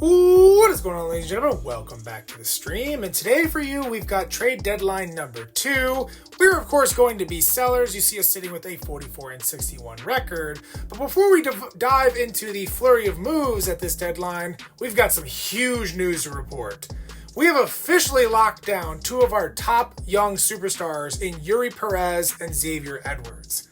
What is going on, ladies and gentlemen? Welcome back to the stream, and today for you we've got trade deadline number 2. We're of course going to be sellers. You see us sitting with a 44-61 record, but before we dive into the flurry of moves at this deadline, we've got some huge news to report. We have officially locked down two of our top young superstars in Yuri Perez and Xavier Edwards.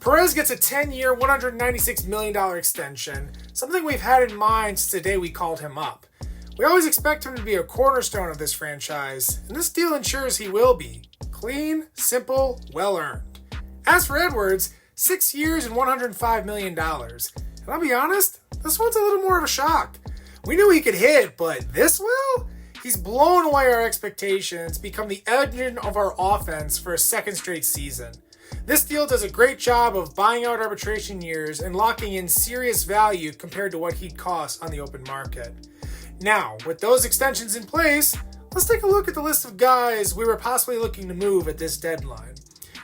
Perez gets a 10-year, $196 million extension, something we've had in mind since the day we called him up. We always expect him to be a cornerstone of this franchise, and this deal ensures he will be. Clean, simple, well-earned. As for Edwards, 6 years and $105 million. And I'll be honest, this one's a little more of a shock. We knew he could hit, but this well? He's blown away our expectations, become the engine of our offense for a second straight season. This deal does a great job of buying out arbitration years and locking in serious value compared to what he'd cost on the open market. Now, with those extensions in place, let's take a look at the list of guys we were possibly looking to move at this deadline.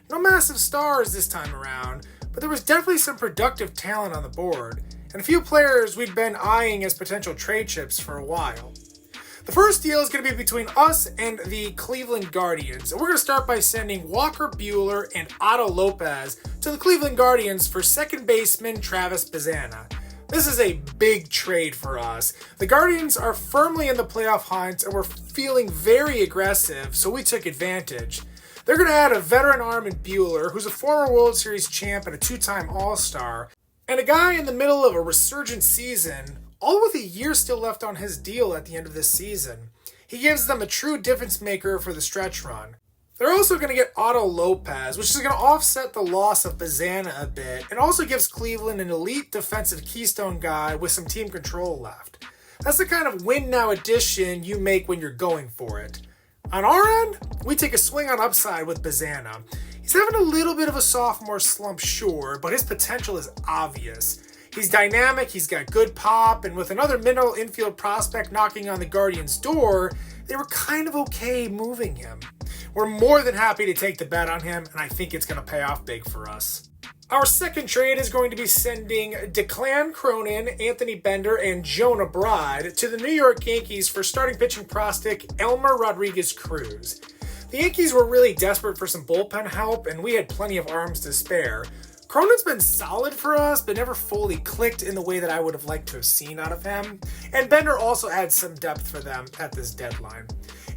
No massive stars this time around, but there was definitely some productive talent on the board, and a few players we'd been eyeing as potential trade chips for a while. The first deal is going to be between us and the Cleveland Guardians, and we're going to start by sending Walker Buehler and Otto Lopez to the Cleveland Guardians for second baseman Travis Bazzana. This is a big trade for us. The Guardians are firmly in the playoff hunt and we're feeling very aggressive, so we took advantage. They're going to add a veteran arm in Buehler, who's a former World Series champ and a two-time All-Star, and a guy in the middle of a resurgent season, all with a year still left on his deal at the end of this season. He gives them a true difference maker for the stretch run. They're also going to get Otto Lopez, which is going to offset the loss of Bazzana a bit, and also gives Cleveland an elite defensive keystone guy with some team control left. That's the kind of win-now addition you make when you're going for it. On our end, we take a swing on upside with Bazzana. He's having a little bit of a sophomore slump, sure, but his potential is obvious. He's dynamic, he's got good pop, and with another middle infield prospect knocking on the Guardians' door, they were kind of okay moving him. We're more than happy to take the bet on him, and I think it's going to pay off big for us. Our second trade is going to be sending Declan Cronin, Anthony Bender, and Jonah Bride to the New York Yankees for starting pitching prospect Elmer Rodriguez Cruz. The Yankees were really desperate for some bullpen help, and we had plenty of arms to spare. Cronin's been solid for us, but never fully clicked in the way that I would have liked to have seen out of him. And Bender also adds some depth for them at this deadline.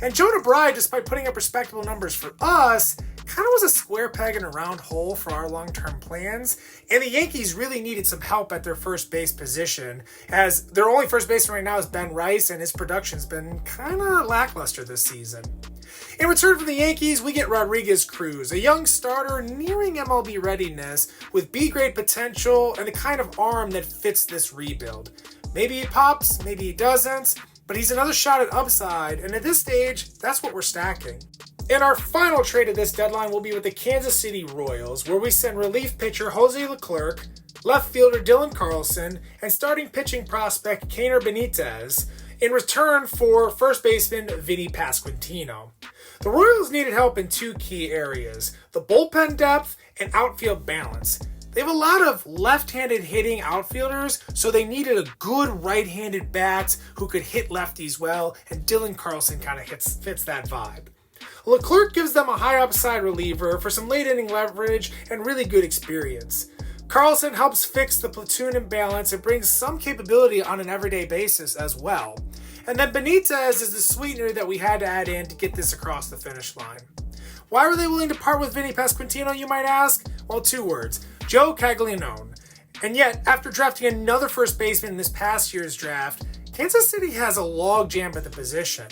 And Jonah Bride, despite putting up respectable numbers for us, kind of was a square peg in a round hole for our long-term plans. And the Yankees really needed some help at their first base position, as their only first baseman right now is Ben Rice, and his production's been kind of lackluster this season. In return for the Yankees, we get Rodriguez Cruz, a young starter nearing MLB readiness with B-grade potential and the kind of arm that fits this rebuild. Maybe he pops, maybe he doesn't, but he's another shot at upside, and at this stage, that's what we're stacking. And our final trade at this deadline will be with the Kansas City Royals, where we send relief pitcher Jose Leclerc, left fielder Dylan Carlson, and starting pitching prospect Kainer Benitez, in return for first baseman Vinny Pasquantino. The Royals needed help in two key areas, the bullpen depth and outfield balance. They have a lot of left-handed hitting outfielders, so they needed a good right-handed bat who could hit lefties well, and Dylan Carlson kind of fits that vibe. Leclerc gives them a high upside reliever for some late-inning leverage and really good experience. Carlson helps fix the platoon imbalance and brings some capability on an everyday basis as well. And then Benitez is the sweetener that we had to add in to get this across the finish line. Why were they willing to part with Vinny Pasquantino, you might ask? Well, two words, Joe Caglianone. And yet, after drafting another first baseman in this past year's draft, Kansas City has a logjam at the position.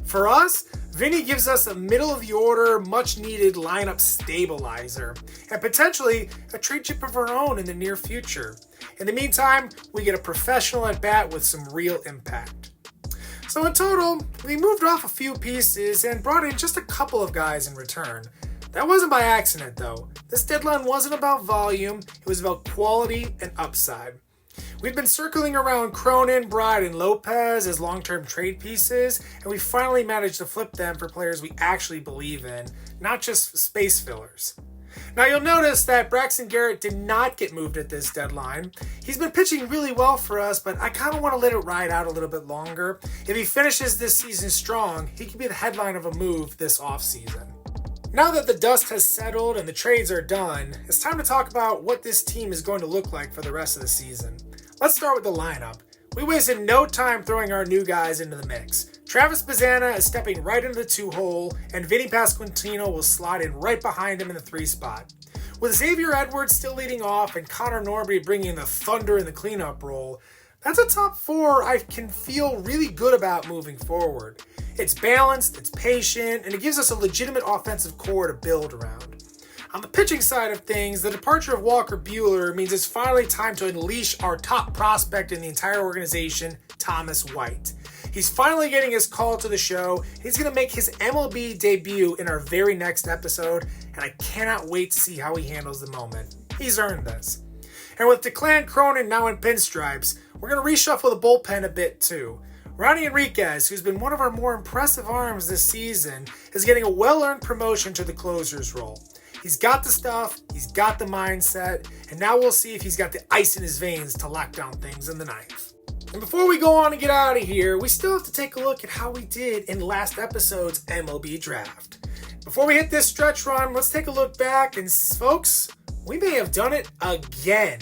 For us, Vinny gives us a middle-of-the-order, much-needed lineup stabilizer, and potentially a trade chip of our own in the near future. In the meantime, we get a professional at bat with some real impact. So in total, we moved off a few pieces and brought in just a couple of guys in return. That wasn't by accident, though. This deadline wasn't about volume, it was about quality and upside. We've been circling around Cronin, Bride, and Lopez as long-term trade pieces, and we finally managed to flip them for players we actually believe in, not just space fillers. Now you'll notice that Braxton Garrett did not get moved at this deadline. He's been pitching really well for us, but I kind of want to let it ride out a little bit longer. If he finishes this season strong, he could be the headline of a move this offseason. Now that the dust has settled and the trades are done, it's time to talk about what this team is going to look like for the rest of the season. Let's start with the lineup. We wasted no time throwing our new guys into the mix. Travis Bazzana is stepping right into the 2-hole, and Vinny Pasquantino will slide in right behind him in the 3 spot. With Xavier Edwards still leading off and Connor Norby bringing the thunder in the cleanup role, that's a top 4 I can feel really good about moving forward. It's balanced, it's patient, and it gives us a legitimate offensive core to build around. On the pitching side of things, the departure of Walker Buehler means it's finally time to unleash our top prospect in the entire organization, Thomas White. He's finally getting his call to the show. He's going to make his MLB debut in our very next episode, and I cannot wait to see how he handles the moment. He's earned this. And with Declan Cronin now in pinstripes, we're going to reshuffle the bullpen a bit too. Ronnie Enriquez, who's been one of our more impressive arms this season, is getting a well-earned promotion to the closer's role. He's got the stuff, he's got the mindset, and now we'll see if he's got the ice in his veins to lock down things in the ninth. And before we go on and get out of here, we still have to take a look at how we did in last episode's MLB draft. Before we hit this stretch run, let's take a look back, and folks, we may have done it again.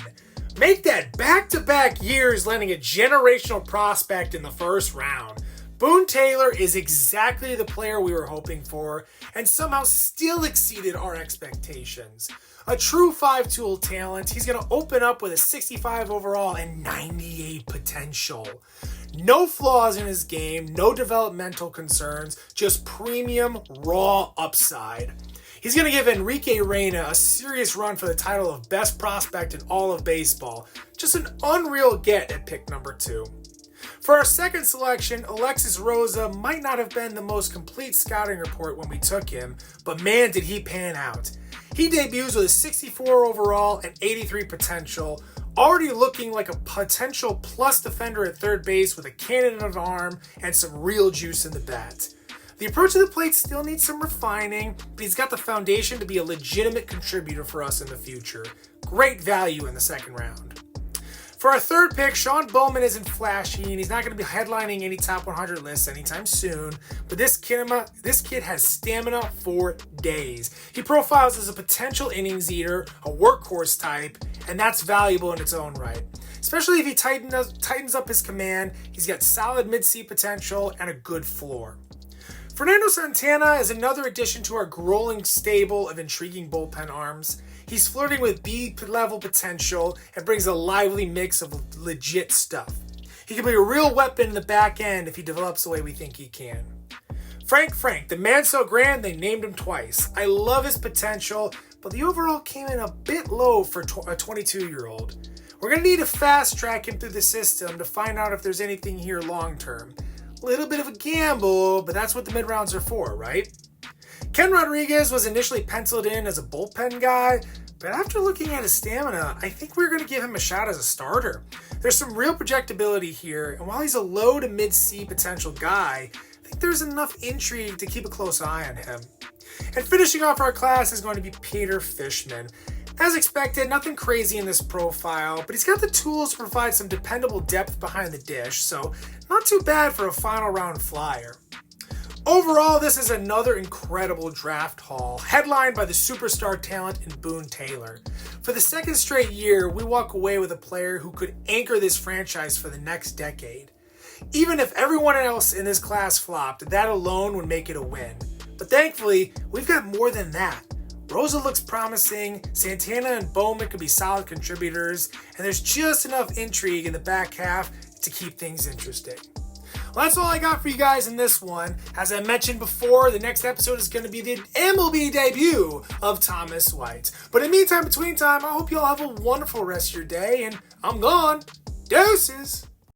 Make that back-to-back years landing a generational prospect in the first round. Boone Taylor is exactly the player we were hoping for, and somehow still exceeded our expectations. A true 5-tool talent, he's going to open up with a 65 overall and 98 potential. No flaws in his game, no developmental concerns, just premium, raw upside. He's going to give Enrique Reina a serious run for the title of best prospect in all of baseball. Just an unreal get at pick number 2. For our second selection, Alexis Rosa might not have been the most complete scouting report when we took him, but man did he pan out. He debuts with a 64 overall and 83 potential, already looking like a potential plus defender at third base with a cannon of arm and some real juice in the bat. The approach to the plate still needs some refining, but he's got the foundation to be a legitimate contributor for us in the future. Great value in the second round. For our third pick, Sean Bowman isn't flashy, and he's not going to be headlining any top 100 lists anytime soon, but this kid has stamina for days. He profiles as a potential innings eater, a workhorse type, and that's valuable in its own right. Especially if he tightens up his command, he's got solid mid-C potential and a good floor. Fernando Santana is another addition to our growing stable of intriguing bullpen arms. He's flirting with B-level potential and brings a lively mix of legit stuff. He can be a real weapon in the back end if he develops the way we think he can. Frank, the man so grand they named him twice. I love his potential, but the overall came in a bit low for a 22-year-old. We're going to need to fast-track him through the system to find out if there's anything here long-term. A little bit of a gamble, but that's what the mid-rounds are for, right? Ken Rodriguez was initially penciled in as a bullpen guy, but after looking at his stamina, I think we're going to give him a shot as a starter. There's some real projectability here, and while he's a low to mid-C potential guy, I think there's enough intrigue to keep a close eye on him. And finishing off our class is going to be Peter Fishman. As expected, nothing crazy in this profile, but he's got the tools to provide some dependable depth behind the dish, so not too bad for a final round flyer. Overall, this is another incredible draft haul, headlined by the superstar talent in Boone Taylor. For the second straight year, we walk away with a player who could anchor this franchise for the next decade. Even if everyone else in this class flopped, that alone would make it a win. But thankfully, we've got more than that. Rosa looks promising, Santana and Bowman could be solid contributors, and there's just enough intrigue in the back half to keep things interesting. Well, that's all I got for you guys in this one. As I mentioned before, the next episode is going to be the MLB debut of Thomas White. But in the meantime, between time, I hope you all have a wonderful rest of your day, and I'm gone. Deuces!